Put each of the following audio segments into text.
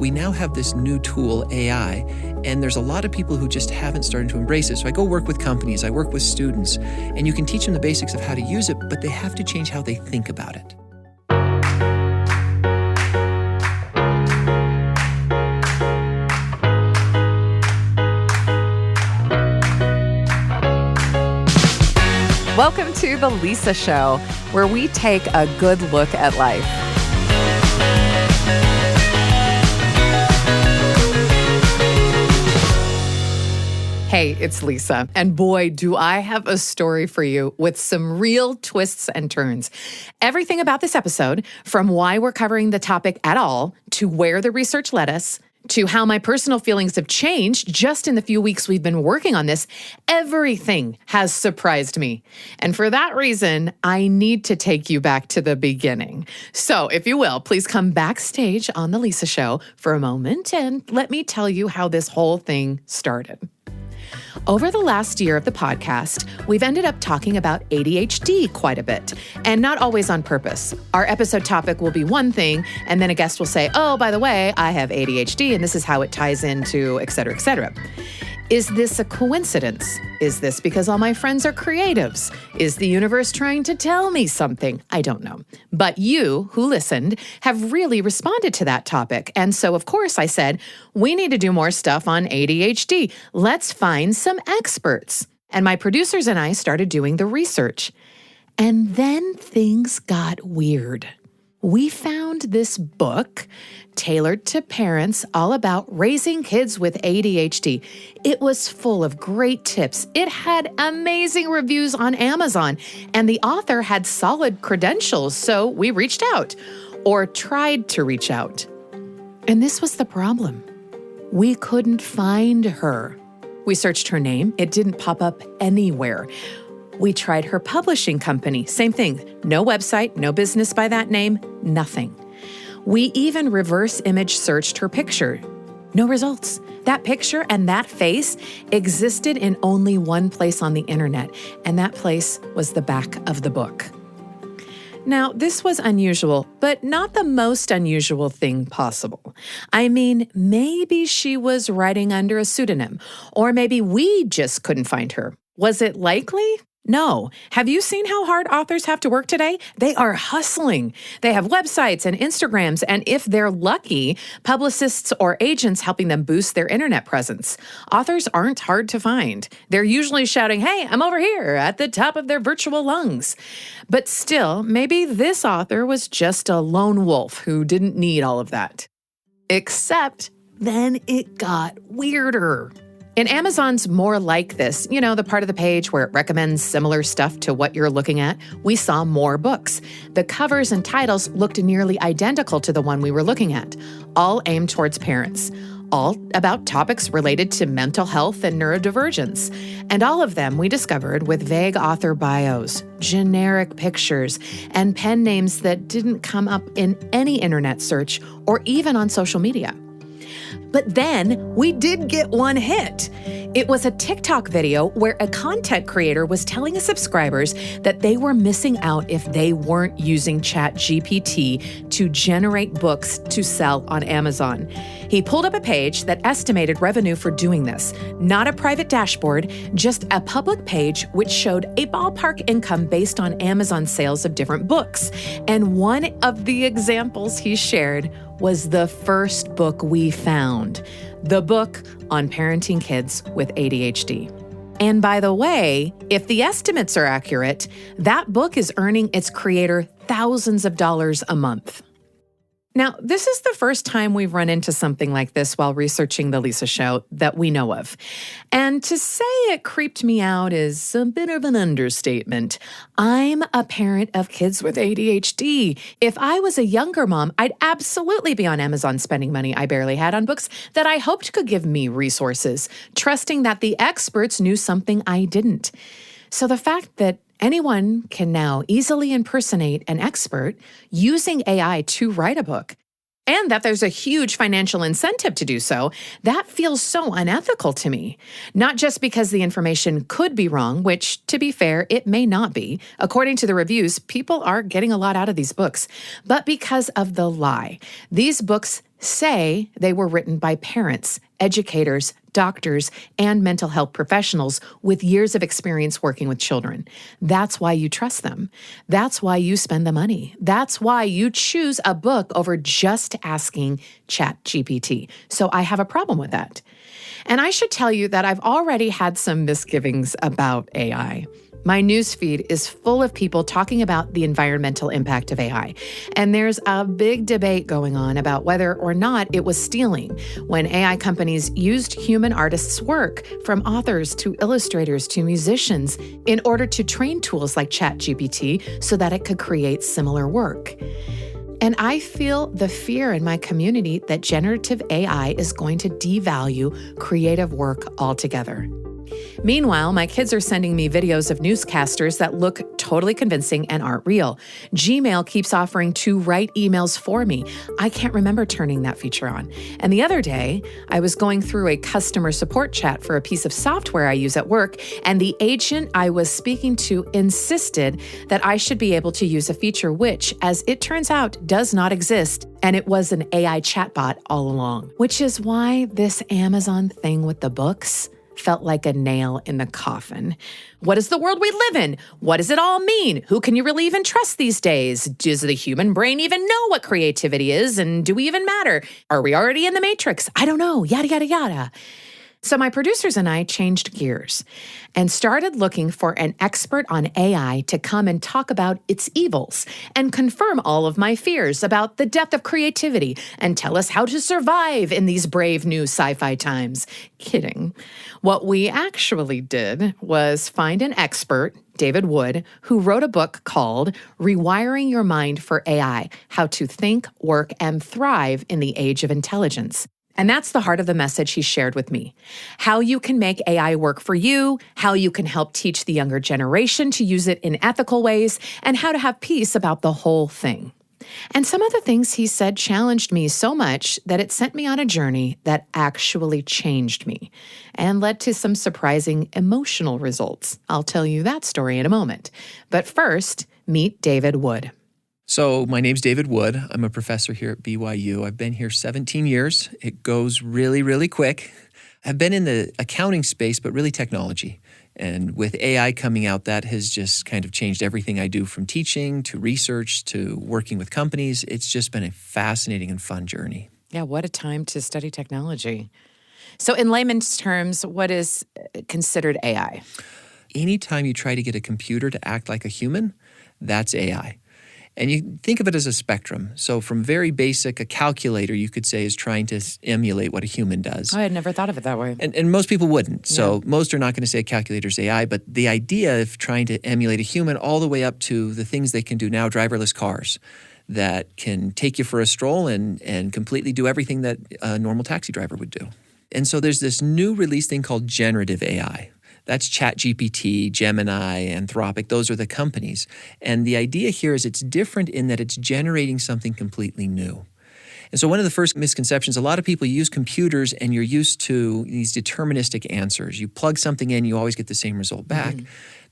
we now have this new tool, AI, and there's a lot of people who just haven't started to embrace it. So I go work with companies, I work with students, and you can teach them the basics of how to use it, but they have to change how they think about it. Welcome to The Lisa Show, where we take a good look at life. Hey, it's Lisa, and boy, do I have a story for you with some real twists and turns. Everything about this episode, from why we're covering the topic at all, to where the research led us, to how my personal feelings have changed just in the few weeks we've been working on this, everything has surprised me. And for that reason, I need to take you back to the beginning. So if you will, please come backstage on The Lisa Show for a moment and let me tell you how this whole thing started. Over the last year of the podcast, we've ended up talking about ADHD quite a bit, and not always on purpose. Our episode topic will be one thing, and then a guest will say, oh, by the way, I have ADHD, and this is how it ties into, et cetera, et cetera. Is this a coincidence? Is this because all my friends are creatives? Is the universe trying to tell me something? I don't know. But you, who listened, have really responded to that topic. And so, of course, I said, we need to do more stuff on ADHD. Let's find some experts. And my producers and I started doing the research. And then things got weird. We found this book tailored to parents all about raising kids with ADHD. It was full of great tips. It had amazing reviews on Amazon, and the author had solid credentials, so we reached out, or tried to reach out. And this was the problem. We couldn't find her. We searched her name. It didn't pop up anywhere. We tried her publishing company. Same thing. No website, no business by that name, nothing. We even reverse image searched her picture. No results. That picture and that face existed in only one place on the internet, and that place was the back of the book. Now, this was unusual, but not the most unusual thing possible. I mean, maybe she was writing under a pseudonym, or maybe we just couldn't find her. Was it likely? No. Have you seen how hard authors have to work today? They are hustling. They have websites and Instagrams, and if they're lucky, publicists or agents helping them boost their internet presence. Authors aren't hard to find. They're usually shouting, hey, I'm over here, at the top of their virtual lungs. But still, maybe this author was just a lone wolf who didn't need all of that. Except then it got weirder. In Amazon's More Like This, the part of the page where it recommends similar stuff to what you're looking at, we saw more books. The covers and titles looked nearly identical to the one we were looking at, all aimed towards parents, all about topics related to mental health and neurodivergence. And all of them we discovered with vague author bios, generic pictures, and pen names that didn't come up in any internet search or even on social media. But then we did get one hit. It was a TikTok video where a content creator was telling his subscribers that they were missing out if they weren't using ChatGPT to generate books to sell on Amazon. He pulled up a page that estimated revenue for doing this, not a private dashboard, just a public page which showed a ballpark income based on Amazon sales of different books. And one of the examples he shared was the first book we found, the book on parenting kids with ADHD. And by the way, if the estimates are accurate, that book is earning its creator thousands of dollars a month. Now, this is the first time we've run into something like this while researching The Lisa Show that we know of. And to say it creeped me out is a bit of an understatement. I'm a parent of kids with ADHD. If I was a younger mom, I'd absolutely be on Amazon spending money I barely had on books that I hoped could give me resources, trusting that the experts knew something I didn't. So the fact that anyone can now easily impersonate an expert using AI to write a book, and that there's a huge financial incentive to do so, that feels so unethical to me. Not just because the information could be wrong, which, to be fair, it may not be. According to the reviews, people are getting a lot out of these books, but because of the lie. These books say they were written by parents, educators, doctors, and mental health professionals with years of experience working with children. That's why you trust them. That's why you spend the money. That's why you choose a book over just asking ChatGPT. So I have a problem with that. And I should tell you that I've already had some misgivings about AI. My newsfeed is full of people talking about the environmental impact of AI. And there's a big debate going on about whether or not it was stealing when AI companies used human artists' work, from authors to illustrators to musicians, in order to train tools like ChatGPT so that it could create similar work. And I feel the fear in my community that generative AI is going to devalue creative work altogether. Meanwhile, my kids are sending me videos of newscasters that look totally convincing and aren't real. Gmail keeps offering to write emails for me. I can't remember turning that feature on. And the other day, I was going through a customer support chat for a piece of software I use at work, and the agent I was speaking to insisted that I should be able to use a feature which, as it turns out, does not exist. And it was an AI chatbot all along, which is why this Amazon thing with the books felt like a nail in the coffin. What is the world we live in? What does it all mean? Who can you really even trust these days? Does the human brain even know what creativity is? And do we even matter? Are we already in the Matrix? I don't know. Yada, yada, yada. So my producers and I changed gears and started looking for an expert on AI to come and talk about its evils and confirm all of my fears about the depth of creativity and tell us how to survive in these brave new sci-fi times. Kidding. What we actually did was find an expert, David Wood, who wrote a book called Rewiring Your Mind for AI: How to Think, Work, and Thrive in the Age of Intelligence. And that's the heart of the message he shared with me. How you can make AI work for you, how you can help teach the younger generation to use it in ethical ways, and how to have peace about the whole thing. And some of the things he said challenged me so much that it sent me on a journey that actually changed me and led to some surprising emotional results. I'll tell you that story in a moment. But first, meet David Wood. So my name's David Wood. I'm a professor here at BYU. I've been here 17 years. It goes really, really quick. I've been in the accounting space, but really technology. And with AI coming out, that has just kind of changed everything I do, from teaching to research to working with companies. It's just been a fascinating and fun journey. Yeah, what a time to study technology. So in layman's terms, what is considered AI? Anytime you try to get a computer to act like a human, that's AI. And you think of it as a spectrum. So from very basic, a calculator, you could say, is trying to emulate what a human does. I had never thought of it that way. And most people wouldn't. So most are not going to say a calculator's AI, but the idea of trying to emulate a human all the way up to the things they can do now, driverless cars that can take you for a stroll and completely do everything that a normal taxi driver would do. And so there's this new release thing called generative AI. That's ChatGPT, Gemini, Anthropic. Those are the companies. And the idea here is it's different in that it's generating something completely new. And so one of the first misconceptions, a lot of people use computers and you're used to these deterministic answers. You plug something in, you always get the same result back.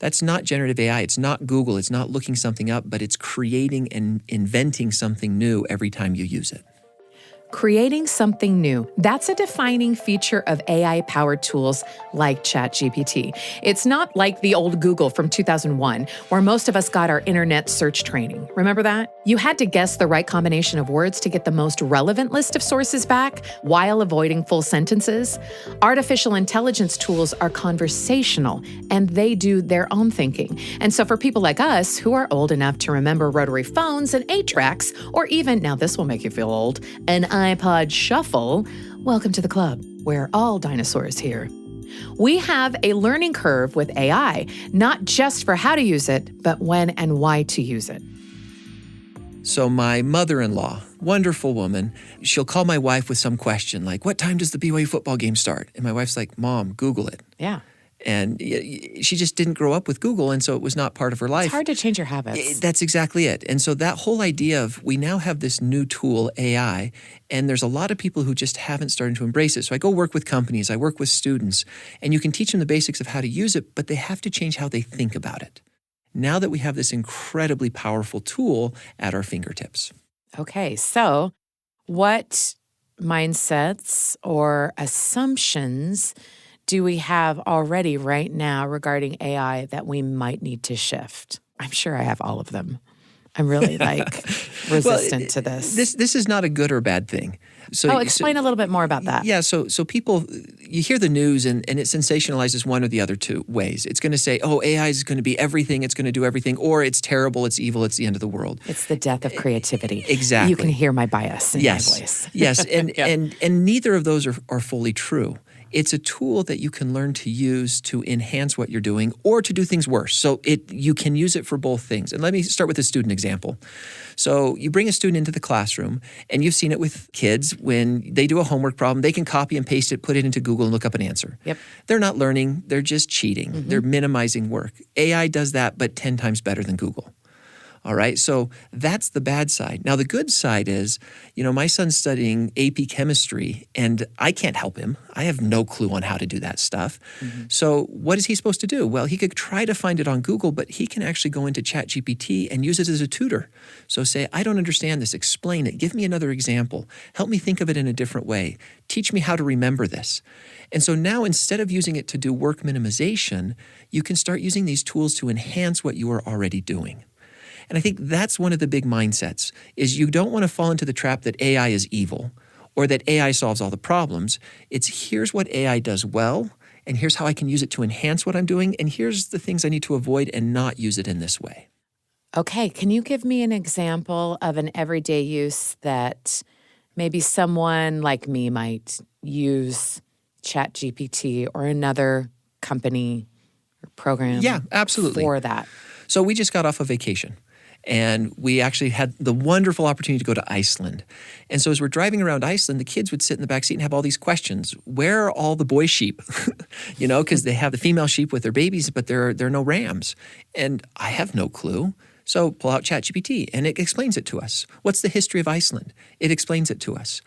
That's not generative AI. It's not Google. It's not looking something up, but it's creating and inventing something new every time you use it. Creating something new. That's a defining feature of AI-powered tools like ChatGPT. It's not like the old Google from 2001, where most of us got our internet search training. Remember that? You had to guess the right combination of words to get the most relevant list of sources back while avoiding full sentences. Artificial intelligence tools are conversational, and they do their own thinking. And so for people like us who are old enough to remember rotary phones and 8-tracks, or even, now this will make you feel old, an iPod Shuffle, welcome to the club. We're all dinosaurs here. We have a learning curve with AI, not just for how to use it, but when and why to use it. So my mother-in-law, wonderful woman, she'll call my wife with some question like, what time does the BYU football game start? And my wife's like, Mom, Google it. Yeah. And she just didn't grow up with Google, and so it was not part of her life. It's hard to change your habits. That's exactly it. And so that whole idea of we now have this new tool, AI, and there's a lot of people who just haven't started to embrace it. So I go work with companies, I work with students, and you can teach them the basics of how to use it, but they have to change how they think about it. Now that we have this incredibly powerful tool at our fingertips. Okay, so what mindsets or assumptions do we have already right now regarding AI that we might need to shift? I'm sure I have all of them. I'm really resistant to this. This is not a good or bad thing. So explain a little bit more about that. Yeah, so people, you hear the news and it sensationalizes one or the other two ways. It's going to say, oh, AI is going to be everything, it's going to do everything, or it's terrible, it's evil, it's the end of the world. It's the death of creativity. Exactly. You can hear my bias in my voice. Yes, and neither of those are fully true. It's a tool that you can learn to use to enhance what you're doing or to do things worse. So you can use it for both things. And let me start with a student example. So you bring a student into the classroom, and you've seen it with kids when they do a homework problem, they can copy and paste it, put it into Google, and look up an answer. Yep. They're not learning, they're just cheating. Mm-hmm. They're minimizing work. AI does that, but 10 times better than Google. All right, so that's the bad side. Now, the good side is, my son's studying AP chemistry, and I can't help him. I have no clue on how to do that stuff. Mm-hmm. So what is he supposed to do? Well, he could try to find it on Google, but he can actually go into ChatGPT and use it as a tutor. So say, I don't understand this. Explain it. Give me another example. Help me think of it in a different way. Teach me how to remember this. And so now, instead of using it to do work minimization, you can start using these tools to enhance what you are already doing. And I think that's one of the big mindsets, is you don't want to fall into the trap that AI is evil or that AI solves all the problems. It's here's what AI does well, and here's how I can use it to enhance what I'm doing, and here's the things I need to avoid and not use it in this way. Okay, can you give me an example of an everyday use that maybe someone like me might use ChatGPT or another company or program? Yeah, absolutely. For that? So we just got off a vacation. And we actually had the wonderful opportunity to go to Iceland. And so as we're driving around Iceland, the kids would sit in the back seat and have all these questions. Where are all the boy sheep? Because they have the female sheep with their babies, but there are no rams. And I have no clue. So pull out ChatGPT, and it explains it to us. What's the history of Iceland? It explains it to us.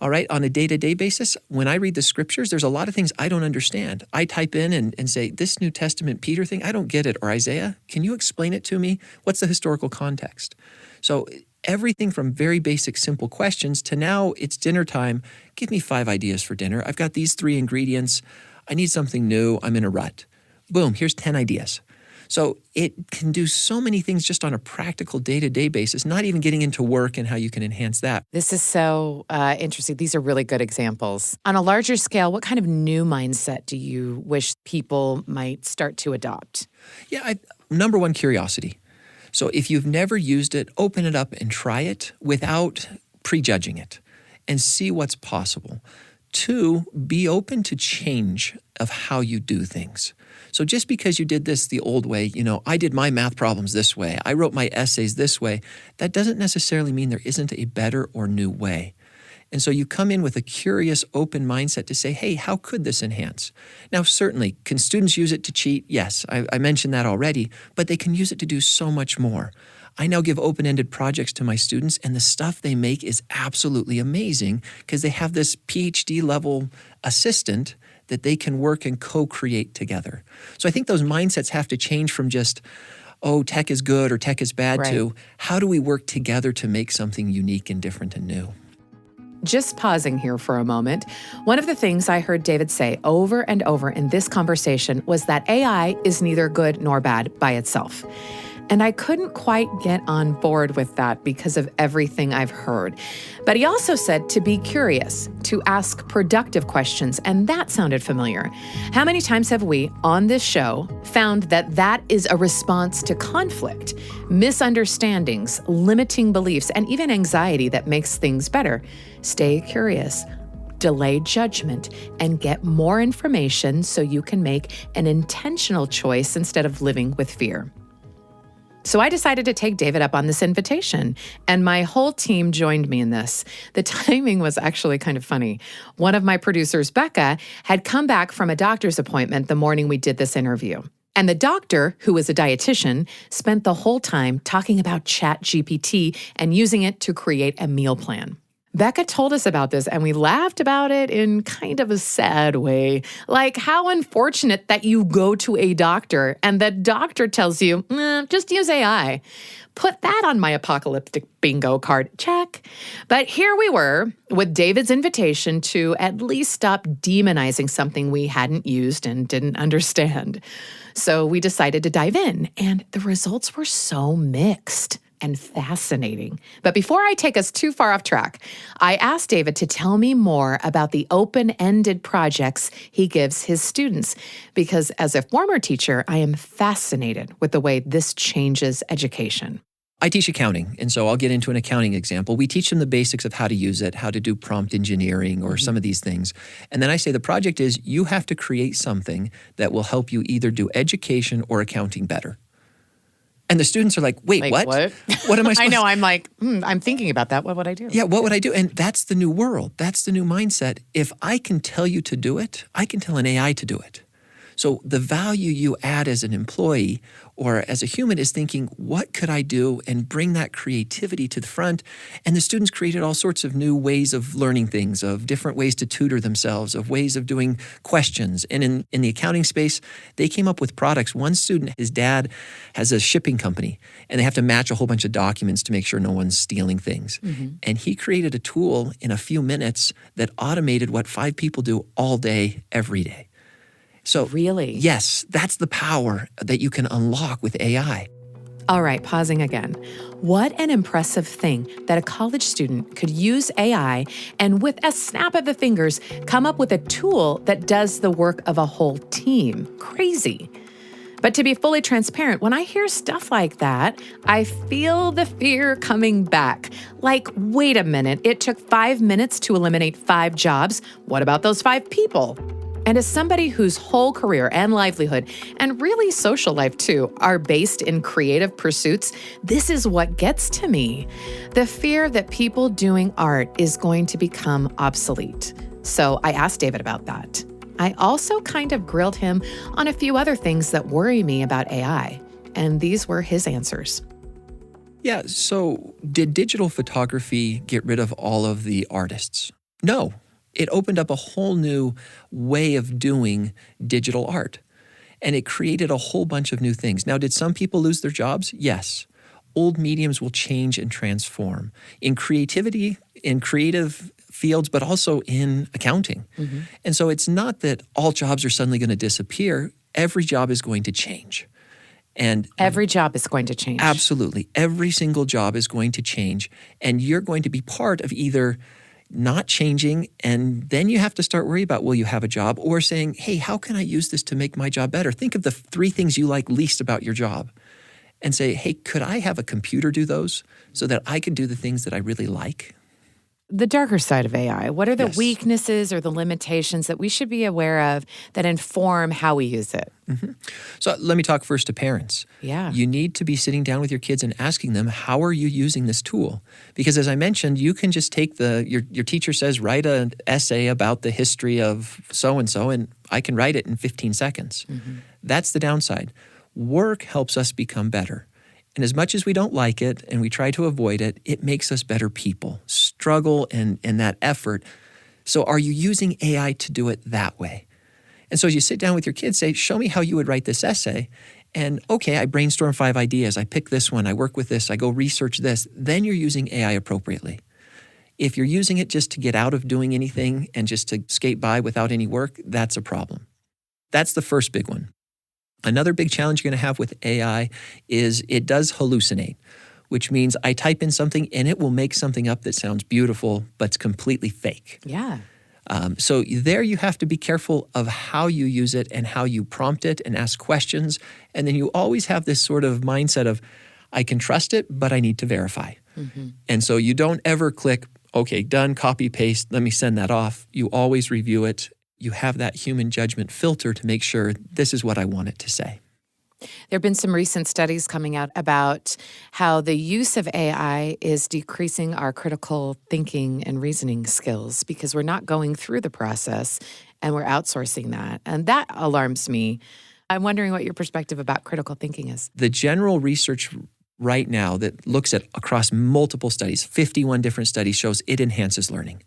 All right, on a day-to-day basis, when I read the scriptures, there's a lot of things I don't understand. I type in and say, this New Testament Peter thing, I don't get it. Or Isaiah, can you explain it to me? What's the historical context? So everything from very basic, simple questions to now it's dinner time. Give me 5 ideas for dinner. I've got these 3 ingredients. I need something new. I'm in a rut. Boom, here's 10 ideas. So it can do so many things just on a practical day-to-day basis, not even getting into work and how you can enhance that. This is so interesting. These are really good examples. On a larger scale, what kind of new mindset do you wish people might start to adopt? Yeah, number one, curiosity. So if you've never used it, open it up and try it without prejudging it and see what's possible. 2, be open to change of how you do things. So just because you did this the old way, I did my math problems this way, I wrote my essays this way, that doesn't necessarily mean there isn't a better or new way. And so you come in with a curious, open mindset to say, hey, how could this enhance? Now, certainly, can students use it to cheat? Yes, I mentioned that already, but they can use it to do so much more. I now give open-ended projects to my students, and the stuff they make is absolutely amazing because they have this PhD-level assistant that they can work and co-create together. So I think those mindsets have to change from just, oh, tech is good or tech is bad, right, to how do we work together to make something unique and different and new? Just pausing here for a moment, one of the things I heard David say over and over in this conversation was that AI is neither good nor bad by itself. And I couldn't quite get on board with that because of everything I've heard. But he also said to be curious, to ask productive questions, and that sounded familiar. How many times have we, on this show, found that that is a response to conflict, misunderstandings, limiting beliefs, and even anxiety that makes things better? Stay curious, delay judgment, and get more information so you can make an intentional choice instead of living with fear. So I decided to take David up on this invitation, and my whole team joined me in this. The timing was actually kind of funny. One of my producers, Becca, had come back from a doctor's appointment the morning we did this interview. And the doctor, who was a dietitian, spent the whole time talking about ChatGPT and using it to create a meal plan. Becca told us about this and we laughed about it in kind of a sad way. Like, how unfortunate that you go to a doctor and the doctor tells you, just use AI. Put that on my apocalyptic bingo card. Check. But here we were with David's invitation to at least stop demonizing something we hadn't used and didn't understand. So we decided to dive in, and the results were so mixed and fascinating. But before I take us too far off track, I asked David to tell me more about the open-ended projects he gives his students, because as a former teacher, I am fascinated with the way this changes education. I teach accounting, and so I'll get into an accounting example. We teach them the basics of how to use it, how to do prompt engineering or some of these things. And then I say the project is you have to create something that will help you either do education or accounting better. And the students are like, wait, what? What am I supposed to do? I know, I'm like, I'm thinking about that. What would I do? Yeah, what would I do? And that's the new world. That's the new mindset. If I can tell you to do it, I can tell an AI to do it. So the value you add as an employee or as a human is thinking, what could I do, and bring that creativity to the front. And the students created all sorts of new ways of learning things, of different ways to tutor themselves, of ways of doing questions. And in the accounting space, they came up with products. One student, his dad has a shipping company, and they have to match a whole bunch of documents to make sure no one's stealing things. And he created a tool in a few minutes that automated what 5 people do all day, every day. So really? Yes, that's the power that you can unlock with AI. All right, pausing again. What an impressive thing that a college student could use AI and with a snap of the fingers, come up with a tool that does the work of a whole team. Crazy. But to be fully transparent, when I hear stuff like that, I feel the fear coming back. Like, wait a minute, it took 5 minutes to eliminate 5 jobs. What about those 5 people? And as somebody whose whole career and livelihood, and really social life too, are based in creative pursuits, this is what gets to me. The fear that people doing art is going to become obsolete. So I asked David about that. I also kind of grilled him on a few other things that worry me about AI. And these were his answers. Yeah, so did digital photography get rid of all of the artists? No. It opened up a whole new way of doing digital art, and it created a whole bunch of new things. Now, did some people lose their jobs? Yes. Old mediums will change and transform in creativity, in creative fields, but also in accounting. And so it's not that all jobs are suddenly going to disappear. Every job is going to change. And every job is going to change. Absolutely. Every single job is going to change, and you're going to be part of either not changing, and then you have to start worrying about, will you have a job, or saying, hey, how can I use this to make my job better? Think of the 3 things you like least about your job and say, hey, could I have a computer do those so that I could do the things that I really like? The darker side of AI, what are the Yes. weaknesses or the limitations that we should be aware of that inform how we use it? So let me talk first to parents. Yeah. You need to be sitting down with your kids and asking them, how are you using this tool? Because as I mentioned, you can just take your teacher says, write an essay about the history of so-and-so, and I can write it in 15 seconds. That's the downside. Work helps us become better. And as much as we don't like it and we try to avoid it, it makes us better people. Struggle and that effort. So are you using AI to do it that way? And so as you sit down with your kids, say, show me how you would write this essay. And okay, I brainstorm 5 ideas. I pick this one. I work with this. I go research this. Then you're using AI appropriately. If you're using it just to get out of doing anything and just to skate by without any work, that's a problem. That's the first big one. Another big challenge you're going to have with AI is it does hallucinate, which means I type in something and it will make something up that sounds beautiful, but it's completely fake. Yeah. So there you have to be careful of how you use it and how you prompt it and ask questions. And then you always have this sort of mindset of, I can trust it, but I need to verify. And so you don't ever click, okay, done, copy, paste, let me send that off. You always review it. You have that human judgment filter to make sure this is what I want it to say. There have been some recent studies coming out about how the use of AI is decreasing our critical thinking and reasoning skills because we're not going through the process and we're outsourcing that. And that alarms me. I'm wondering what your perspective about critical thinking is. The general research right now that looks at across multiple studies, 51 different studies, shows it enhances learning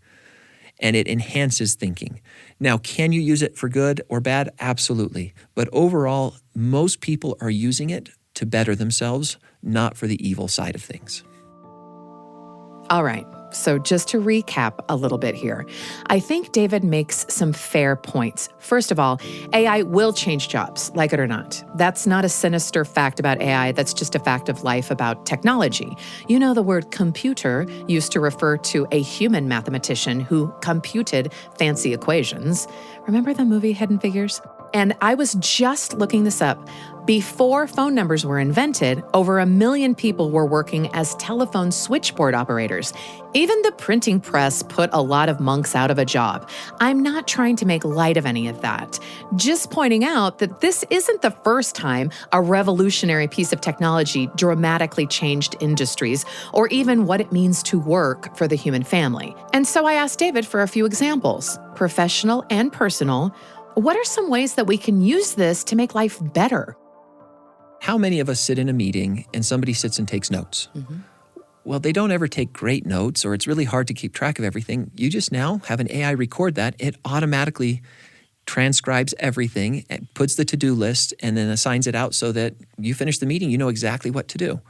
and it enhances thinking. Now, can you use it for good or bad? Absolutely. But overall, most people are using it to better themselves, not for the evil side of things. All right. So just to recap a little bit here, I think David makes some fair points. First of all, AI will change jobs, like it or not. That's not a sinister fact about AI. That's just a fact of life about technology. You know, the word computer used to refer to a human mathematician who computed fancy equations. Remember the movie Hidden Figures? And I was just looking this up. Before phone numbers were invented, over 1 million people were working as telephone switchboard operators. Even the printing press put a lot of monks out of a job. I'm not trying to make light of any of that. Just pointing out that this isn't the first time a revolutionary piece of technology dramatically changed industries or even what it means to work for the human family. And so I asked David for a few examples, professional and personal. What are some ways that we can use this to make life better? How many of us sit in a meeting and somebody sits and takes notes? Well, they don't ever take great notes, or it's really hard to keep track of everything. You just now have an AI record that. It automatically transcribes everything, and puts the to-do list, and then assigns it out so that you finish the meeting, you know exactly what to do.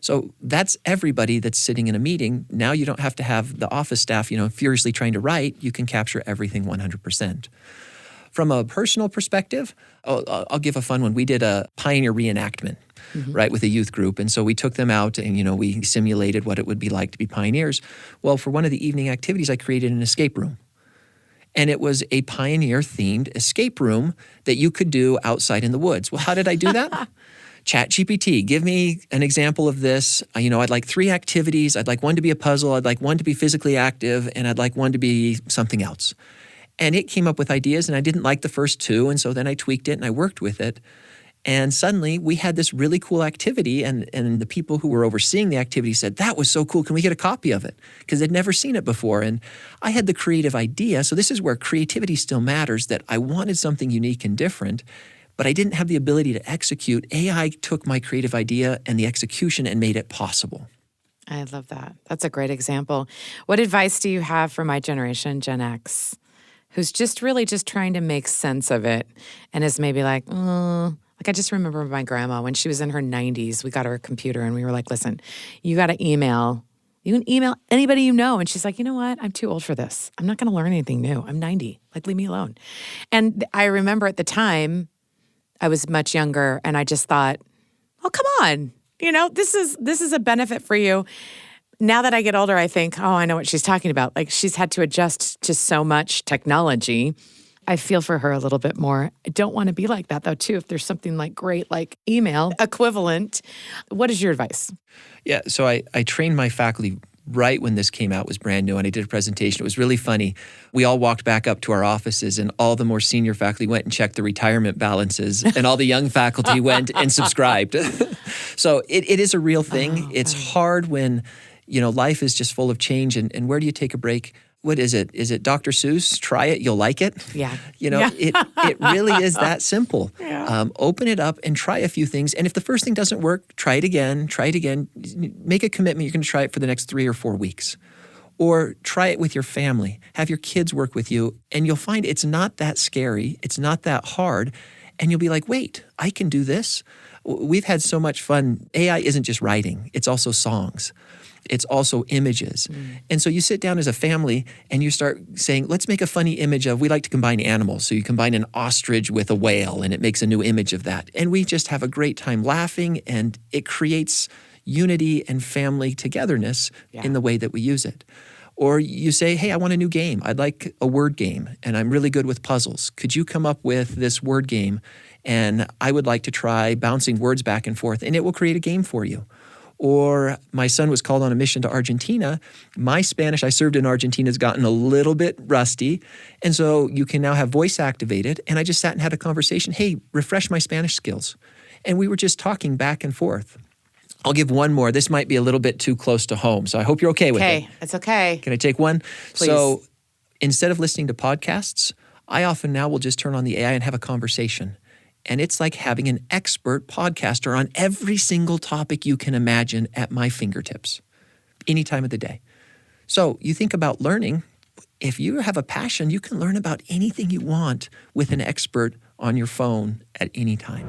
So that's everybody that's sitting in a meeting. Now you don't have to have the office staff, furiously trying to write. You can capture everything 100%. From a personal perspective, I'll give a fun one. We did a pioneer reenactment, right, with a youth group. And so we took them out and, we simulated what it would be like to be pioneers. Well, for one of the evening activities, I created an escape room. And it was a pioneer-themed escape room that you could do outside in the woods. Well, how did I do that? ChatGPT, give me an example of this. I'd like 3 activities. I'd like one to be a puzzle. I'd like one to be physically active. And I'd like one to be something else. And it came up with ideas, and I didn't like the first 2, and so then I tweaked it and I worked with it. And suddenly we had this really cool activity, and the people who were overseeing the activity said, "That was so cool, can we get a copy of it?" Because they'd never seen it before. And I had the creative idea, so this is where creativity still matters, that I wanted something unique and different, but I didn't have the ability to execute. AI took my creative idea and the execution and made it possible. I love that. That's a great example. What advice do you have for my generation, Gen X? Who's just really just trying to make sense of it and is maybe like I just remember my grandma when she was in her 90s, we got her a computer and we were like, listen, you got to email. You can email anybody you know. And she's like, you know what? I'm too old for this. I'm not going to learn anything new. I'm 90. Like, leave me alone. And I remember at the time, I was much younger and I just thought, oh, come on. This is a benefit for you. Now that I get older, I think, oh, I know what she's talking about. Like, she's had to adjust to so much technology. I feel for her a little bit more. I don't want to be like that, though, too. If there's something like great, like email equivalent, what is your advice? Yeah, so I trained my faculty right when this came out. It was brand new, and I did a presentation. It was really funny. We all walked back up to our offices, and all the more senior faculty went and checked the retirement balances, and all the young faculty went and subscribed. So it is a real thing. It's hard when life is just full of change, and where do you take a break? What is it? Is it Dr. Seuss? Try it, you'll like it. Yeah. It really is that simple. Yeah. Open it up and try a few things. And if the first thing doesn't work, try it again. Make a commitment you're going to try it for the next 3 or 4 weeks. Or try it with your family. Have your kids work with you, and you'll find it's not that scary. It's not that hard. And you'll be like, wait, I can do this? We've had so much fun. AI isn't just writing. It's also songs. It's also images. And so you sit down as a family and you start saying, let's make a funny image of, we like to combine animals. So you combine an ostrich with a whale and it makes a new image of that. And we just have a great time laughing, and it creates unity and family togetherness in the way that we use it. Or you say, hey, I want a new game. I'd like a word game, and I'm really good with puzzles. Could you come up with this word game? And I would like to try bouncing words back and forth, and it will create a game for you. Or my son was called on a mission to Argentina. My Spanish, I served in Argentina, has gotten a little bit rusty. And so you can now have voice activated. And I just sat and had a conversation. Hey, refresh my Spanish skills. And we were just talking back and forth. I'll give one more. This might be a little bit too close to home, so I hope you're okay with it. Okay, it's okay. Can I take one? Please. So instead of listening to podcasts, I often now will just turn on the AI and have a conversation. And it's like having an expert podcaster on every single topic you can imagine at my fingertips, any time of the day. So you think about learning. If you have a passion, you can learn about anything you want with an expert on your phone at any time.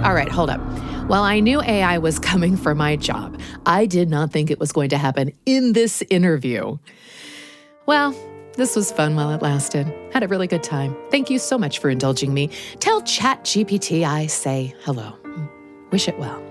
All right, hold up. While I knew AI was coming for my job, I did not think it was going to happen in this interview. Well, this was fun while it lasted. Had a really good time. Thank you so much for indulging me. Tell ChatGPT I say hello. Wish it well.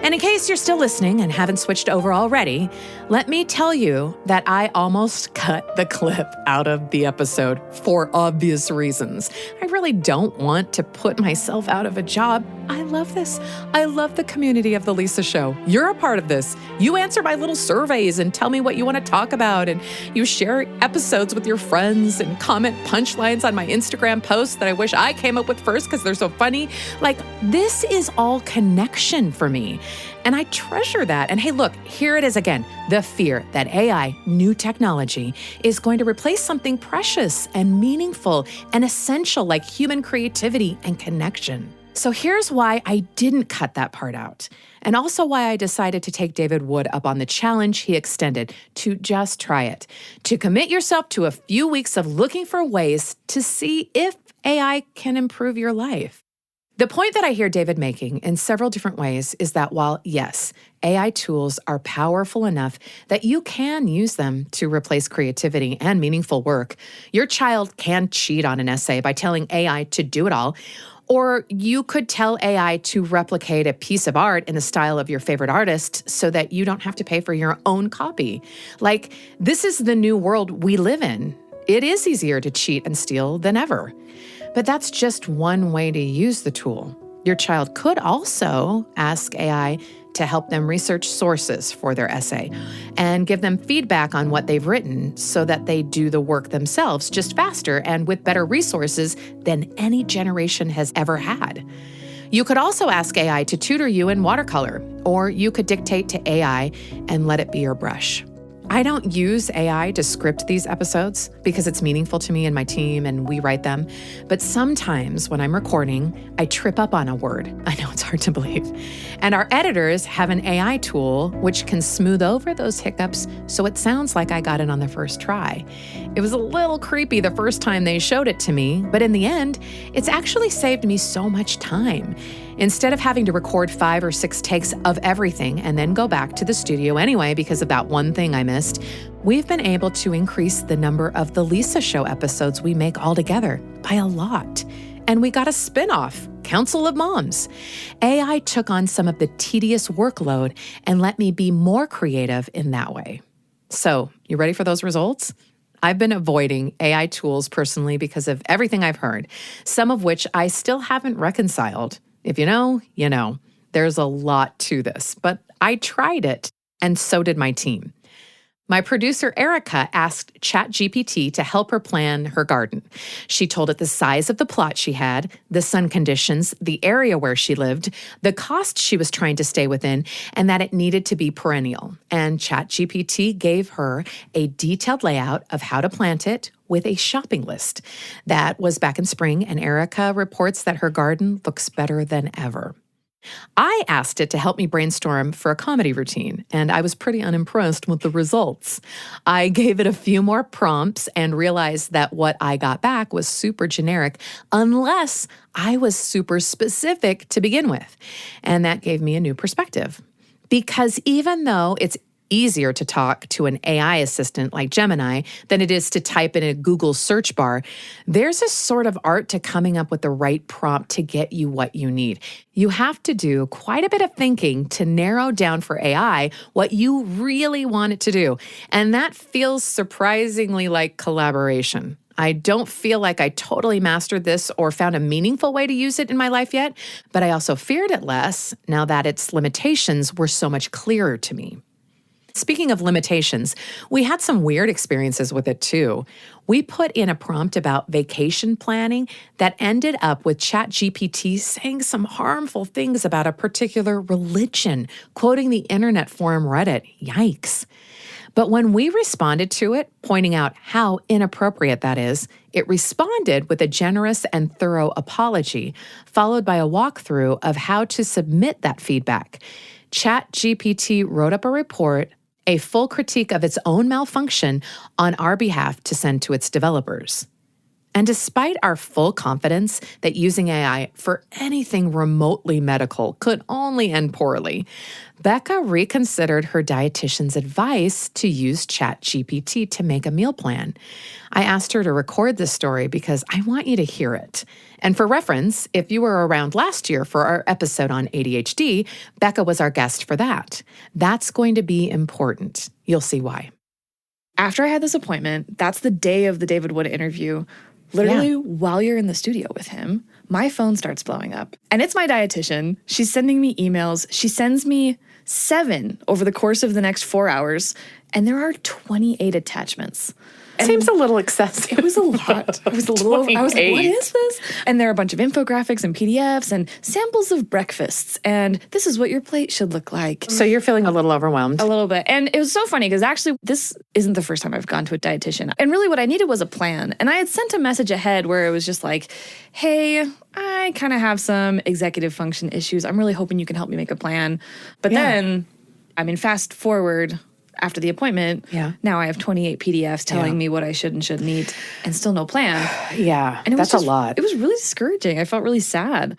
And in case you're still listening and haven't switched over already, let me tell you that I almost cut the clip out of the episode for obvious reasons. I really don't want to put myself out of a job. I love this. I love the community of The Lisa Show. You're a part of this. You answer my little surveys and tell me what you want to talk about, and you share episodes with your friends and comment punchlines on my Instagram posts that I wish I came up with first because they're so funny. Like, this is all connection for me. And I treasure that. And hey, look, here it is again. The fear that AI, new technology, is going to replace something precious and meaningful and essential like human creativity and connection. So here's why I didn't cut that part out. And also why I decided to take David Wood up on the challenge he extended to just try it. To commit yourself to a few weeks of looking for ways to see if AI can improve your life. The point that I hear David making in several different ways is that while, yes, AI tools are powerful enough that you can use them to replace creativity and meaningful work, your child can cheat on an essay by telling AI to do it all, or you could tell AI to replicate a piece of art in the style of your favorite artist so that you don't have to pay for your own copy. Like, this is the new world we live in. It is easier to cheat and steal than ever. But that's just one way to use the tool. Your child could also ask AI to help them research sources for their essay and give them feedback on what they've written so that they do the work themselves just faster and with better resources than any generation has ever had. You could also ask AI to tutor you in watercolor, or you could dictate to AI and let it be your brush. I don't use AI to script these episodes because it's meaningful to me and my team and we write them. But sometimes when I'm recording, I trip up on a word. I know it's hard to believe. And our editors have an AI tool which can smooth over those hiccups so it sounds like I got it on the first try. It was a little creepy the first time they showed it to me, but in the end, it's actually saved me so much time. Instead of having to record 5 or 6 takes of everything and then go back to the studio anyway because of that one thing I missed, we've been able to increase the number of The Lisa Show episodes we make altogether by a lot. And we got a spin-off, Council of Moms. AI took on some of the tedious workload and let me be more creative in that way. So, you ready for those results? I've been avoiding AI tools personally because of everything I've heard, some of which I still haven't reconciled. If you know, you know. There's a lot to this, but I tried it, and so did my team. My producer, Erica, asked ChatGPT to help her plan her garden. She told it the size of the plot she had, the sun conditions, the area where she lived, the cost she was trying to stay within, and that it needed to be perennial. And ChatGPT gave her a detailed layout of how to plant it with a shopping list. That was back in spring, and Erica reports that her garden looks better than ever. I asked it to help me brainstorm for a comedy routine, and I was pretty unimpressed with the results. I gave it a few more prompts and realized that what I got back was super generic unless I was super specific to begin with. And that gave me a new perspective. Because even though it's easier to talk to an AI assistant like Gemini than it is to type in a Google search bar, there's a sort of art to coming up with the right prompt to get you what you need. You have to do quite a bit of thinking to narrow down for AI what you really want it to do. And that feels surprisingly like collaboration. I don't feel like I totally mastered this or found a meaningful way to use it in my life yet, but I also feared it less now that its limitations were so much clearer to me. Speaking of limitations, we had some weird experiences with it too. We put in a prompt about vacation planning that ended up with ChatGPT saying some harmful things about a particular religion, quoting the internet forum Reddit. Yikes. But when we responded to it, pointing out how inappropriate that is, it responded with a generous and thorough apology, followed by a walkthrough of how to submit that feedback. ChatGPT wrote up a report, a full critique of its own malfunction on our behalf to send to its developers. And despite our full confidence that using AI for anything remotely medical could only end poorly, Becca reconsidered her dietitian's advice to use ChatGPT to make a meal plan. I asked her to record this story because I want you to hear it. And for reference, if you were around last year for our episode on ADHD, Becca was our guest for that. That's going to be important. You'll see why. After I had this appointment, that's the day of the David Wood interview. Literally, while you're in the studio with him, my phone starts blowing up. And it's my dietitian. She's sending me emails. She sends me 7 over the course of the next 4 hours. And there are 28 attachments. And seems a little excessive. it was a lot. I was a little over. I was like, what is this? And there are a bunch of infographics and PDFs and samples of breakfasts. And this is what your plate should look like. So you're feeling a little overwhelmed. A little bit. And it was so funny because actually this isn't the first time I've gone to a dietitian. And really what I needed was a plan. And I had sent a message ahead where it was just like, hey, I kind of have some executive function issues. I'm really hoping you can help me make a plan. But then, I mean, fast forward after the appointment, now I have 28 PDFs telling me what I should and shouldn't eat and still no plan. And that's a lot. It was really discouraging. I felt really sad.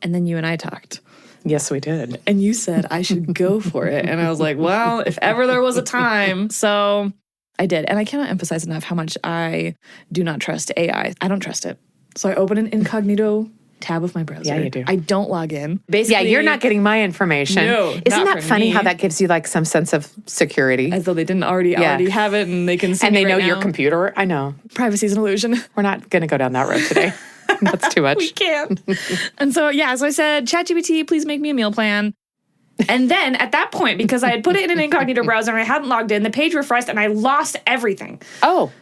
And then you and I talked. Yes, we did. And you said I should go for it. And I was like, well, if ever there was a time. So I did. And I cannot emphasize enough how much I do not trust AI. I don't trust it. So I open an incognito tab of my browser. Yeah, you do. I don't log in. Basically, you're not getting my information. No, Isn't not that from funny me. how that gives you like some sense of security? As though they didn't already have it and they can see and me they know right your now. computer. I know. Privacy is an illusion. We're not going to go down that road today. That's too much. We can't. And so, so I said, ChatGPT, please make me a meal plan. And then at that point, because I had put it in an incognito browser and I hadn't logged in, the page refreshed and I lost everything. Oh.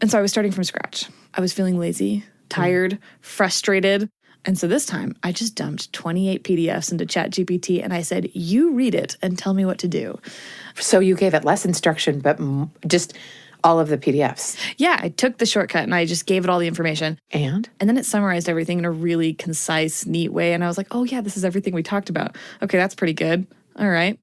And so I was starting from scratch. I was feeling lazy, tired, frustrated. And so this time, I just dumped 28 PDFs into ChatGPT and I said, you read it and tell me what to do. So you gave it less instruction, but just all of the PDFs. Yeah, I took the shortcut and I just gave it all the information. And then it summarized everything in a really concise, neat way. And I was like, oh yeah, this is everything we talked about. Okay, that's pretty good. All right.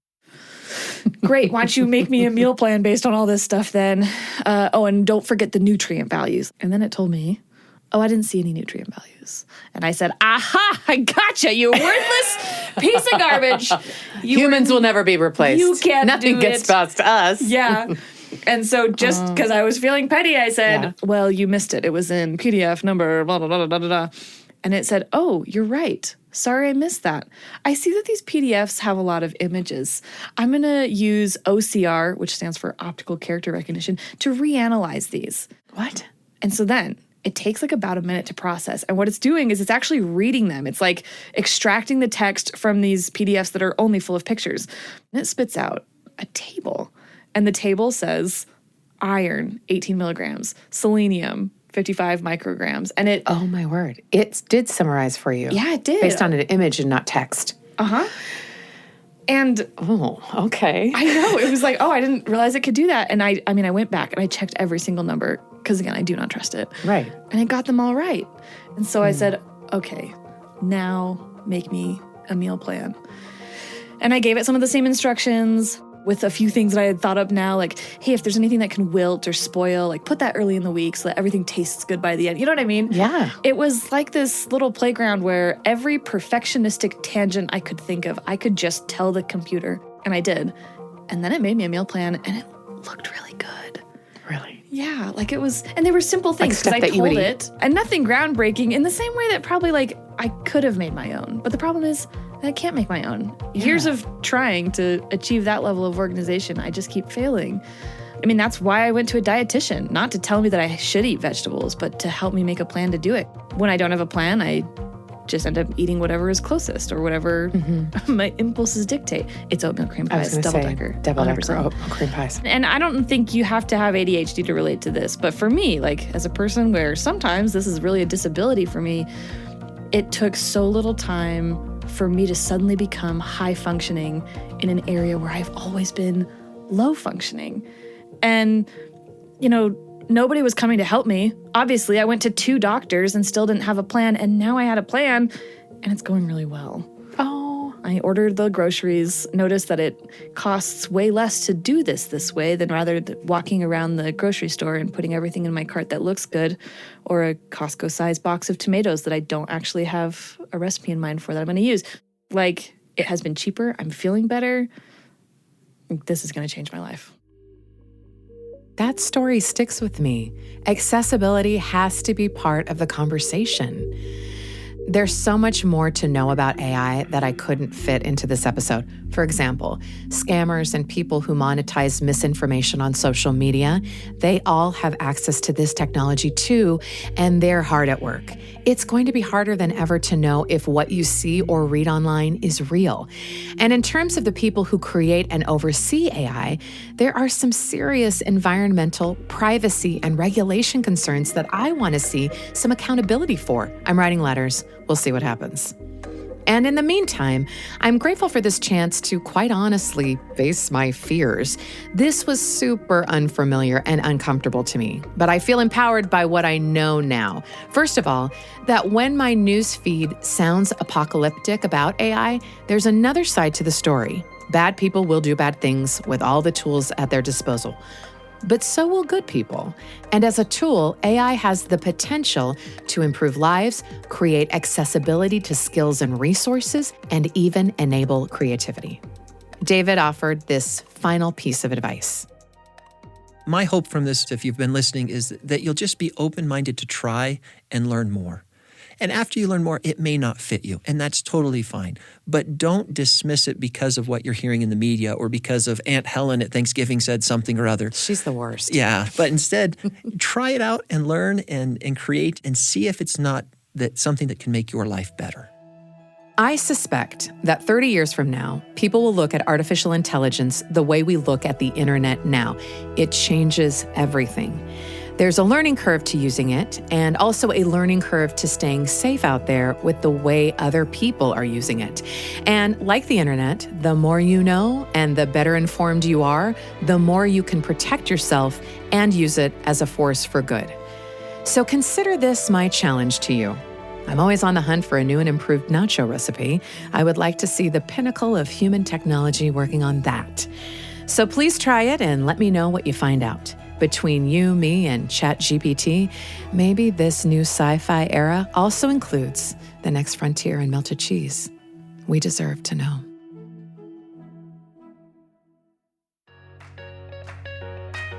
Great. Why don't you make me a meal plan based on all this stuff then? And don't forget the nutrient values. And then it told me, oh, I didn't see any nutrient values. And I said, aha, I gotcha, you worthless piece of garbage. Humans will never be replaced. You can't Nothing do gets it. past us. Yeah. And so just because I was feeling petty, I said, well, you missed it. It was in PDF number, blah, blah, blah, blah, blah, blah. And it said, oh, you're right. Sorry, I missed that. I see that these PDFs have a lot of images. I'm going to use OCR, which stands for Optical Character Recognition, to reanalyze these. What? And so then it takes like about a minute to process. And what it's doing is it's actually reading them. It's like extracting the text from these PDFs that are only full of pictures. And it spits out a table. And the table says iron, 18 milligrams, selenium, 55 micrograms. And it... Oh, my word. It did summarize for you. Yeah, it did. Based on an image and not text. Uh-huh. And... Oh, okay. I know. It was like, oh, I didn't realize it could do that. And I went back and I checked every single number because, again, I do not trust it. Right. And it got them all right. And so I said, okay, now make me a meal plan. And I gave it some of the same instructions with a few things that I had thought up now, like, hey, if there's anything that can wilt or spoil, like put that early in the week so that everything tastes good by the end. You know what I mean? Yeah. It was like this little playground where every perfectionistic tangent I could think of, I could just tell the computer. And I did. And then it made me a meal plan and it looked really good. Really? Yeah, like it was, and they were simple things stuff because I that you would told eat. it, and nothing groundbreaking in the same way that probably like I could have made my own. But the problem is I can't make my own. Years of trying to achieve that level of organization, I just keep failing. I mean, that's why I went to a dietitian, not to tell me that I should eat vegetables, but to help me make a plan to do it. When I don't have a plan, I just end up eating whatever is closest or whatever my impulses dictate. It's oatmeal cream I was pies, going to say double-decker. double-decker 100%. oatmeal cream pies. And I don't think you have to have ADHD to relate to this, but for me, like as a person where sometimes this is really a disability for me, it took so little time for me to suddenly become high functioning in an area where I've always been low functioning. And, nobody was coming to help me. Obviously, I went to 2 doctors and still didn't have a plan. And now I had a plan and it's going really well. Oh, I ordered the groceries, noticed that it costs way less to do this way than rather walking around the grocery store and putting everything in my cart that looks good, or a Costco-sized box of tomatoes that I don't actually have a recipe in mind for that I'm going to use. Like, it has been cheaper. I'm feeling better. This is going to change my life. that story sticks with me. Accessibility has to be part of the conversation. There's so much more to know about AI that I couldn't fit into this episode. For example, scammers and people who monetize misinformation on social media, they all have access to this technology too, and they're hard at work. It's going to be harder than ever to know if what you see or read online is real. And in terms of the people who create and oversee AI, there are some serious environmental, privacy, and regulation concerns that I want to see some accountability for. I'm writing letters. We'll see what happens. And in the meantime, I'm grateful for this chance to quite honestly face my fears. This was super unfamiliar and uncomfortable to me, but I feel empowered by what I know now. First of all, that when my news feed sounds apocalyptic about AI, there's another side to the story. Bad people will do bad things with all the tools at their disposal. But so will good people. And as a tool, AI has the potential to improve lives, create accessibility to skills and resources, and even enable creativity. David offered this final piece of advice. My hope from this, if you've been listening, is that you'll just be open-minded to try and learn more. And after you learn more, it may not fit you, and that's totally fine. But don't dismiss it because of what you're hearing in the media or because of Aunt Helen at Thanksgiving said something or other. She's the worst. Yeah, but instead, try it out and learn and create and see if it's not something that can make your life better. I suspect that 30 years from now, people will look at artificial intelligence the way we look at the internet now. It changes everything. There's a learning curve to using it, and also a learning curve to staying safe out there with the way other people are using it. And like the internet, the more you know and the better informed you are, the more you can protect yourself and use it as a force for good. So consider this my challenge to you. I'm always on the hunt for a new and improved nacho recipe. I would like to see the pinnacle of human technology working on that. So please try it and let me know what you find out. Between you, me, and ChatGPT, maybe this new sci-fi era also includes the next frontier in melted cheese. We deserve to know.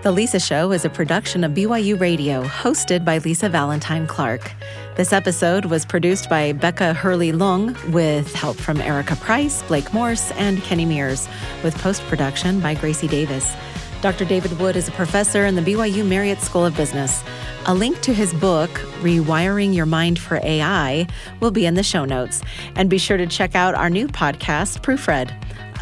The Lisa Show is a production of BYU Radio, hosted by Lisa Valentine Clark. This episode was produced by Becca Hurley-Lung with help from Erica Price, Blake Morse, and Kenny Mears, with post-production by Gracie Davis. Dr. David Wood is a professor in the BYU Marriott School of Business. A link to his book, Rewiring Your Mind for AI, will be in the show notes. And be sure to check out our new podcast, Proofread,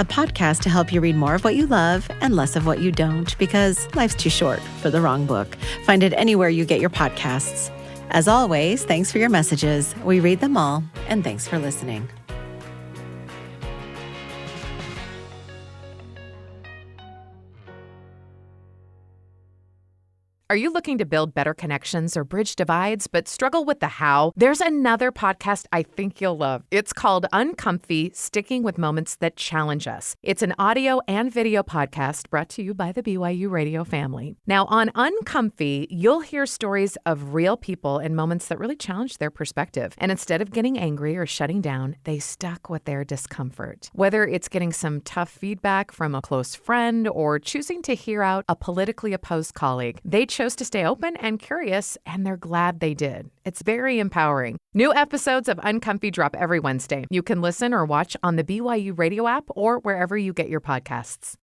a podcast to help you read more of what you love and less of what you don't, because life's too short for the wrong book. Find it anywhere you get your podcasts. As always, thanks for your messages. We read them all, and thanks for listening. Are you looking to build better connections or bridge divides but struggle with the how? There's another podcast I think you'll love. It's called Uncomfy, Sticking with Moments That Challenge Us. It's an audio and video podcast brought to you by the BYU Radio family. Now, on Uncomfy, you'll hear stories of real people and moments that really challenge their perspective. And instead of getting angry or shutting down, they stuck with their discomfort. Whether it's getting some tough feedback from a close friend or choosing to hear out a politically opposed colleague, they chose to stay open and curious, and they're glad they did. It's very empowering. New episodes of Uncomfy drop every Wednesday. You can listen or watch on the BYU Radio app or wherever you get your podcasts.